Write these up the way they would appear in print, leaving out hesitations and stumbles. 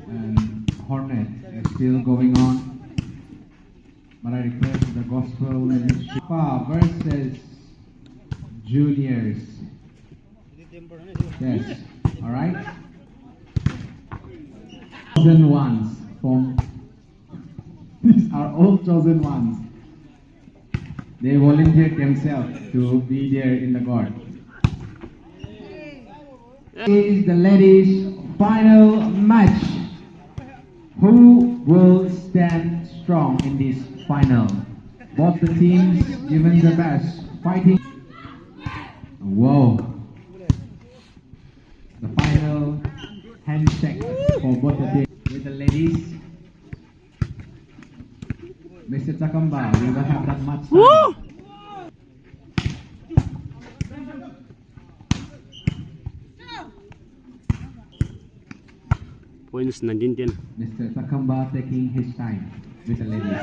And Hornet is still going on. But I request the Gospel Ministry versus Juniors. Yes, alright. Chosen ones from these are all chosen ones. They volunteered themselves to be there in the God. This is the ladies' final match. Who will stand strong in this final? Both the teams given the best fighting. Whoa! The final handshake for both the teams. With the ladies, Mr. Takamba, we will have that much time. Points 19-10. Mr. Takamba taking his time with the ladies.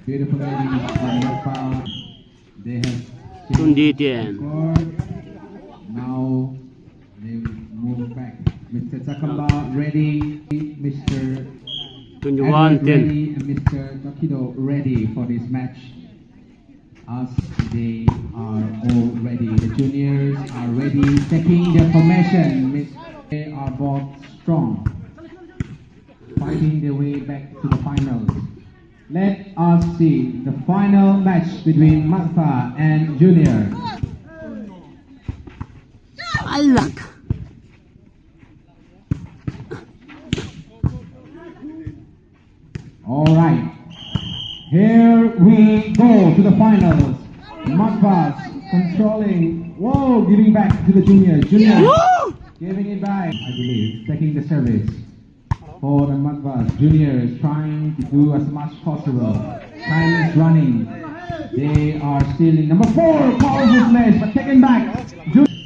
Beautiful ladies from Nepal. They have 20-10. Now they move back. Mr. Takamba ready. Mr. 21-10. ready and Mr. Takido ready for this match. As they are all ready. The juniors are ready, taking their formation. They are both strong, fighting their way back to the finals. Let us see the final match between Matha and Junior. Alak. All right, here we go to the finals. Matha controlling, whoa, giving back to the juniors. Junior giving it back, I believe, taking the service. For the Madvas, juniors trying to do as much possible. Time is running. They are still in number 4, powerful place, but taken back.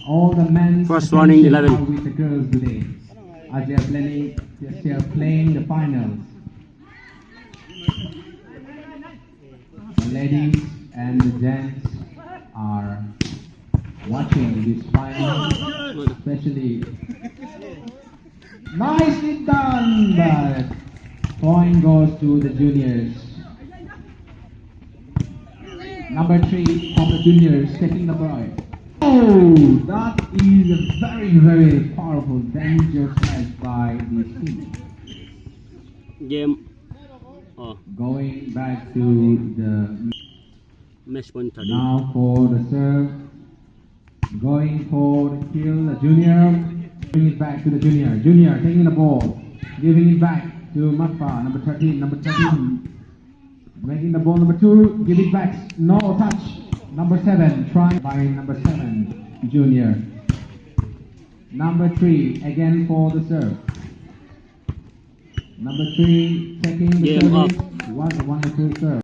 All the men First running 11. are with the girls today, as they are playing the finals. The ladies and the gents are watching this final, especially. Nicely done, but point goes to the juniors. Number 3 from the juniors taking the point. Oh, that is a very, very powerful, dangerous match by this team. Game Oh, Going back to the match point 30. now for the serve. Going for the kill, the junior. Bring it back to the junior. Junior taking the ball, giving it back to Matpa, number 13. Number 13 making the ball, number 2. Give it back. No touch. Number 7 trying by number 7 junior. Number 3 again for the serve. Number 3 taking the Game service. One wonderful serve.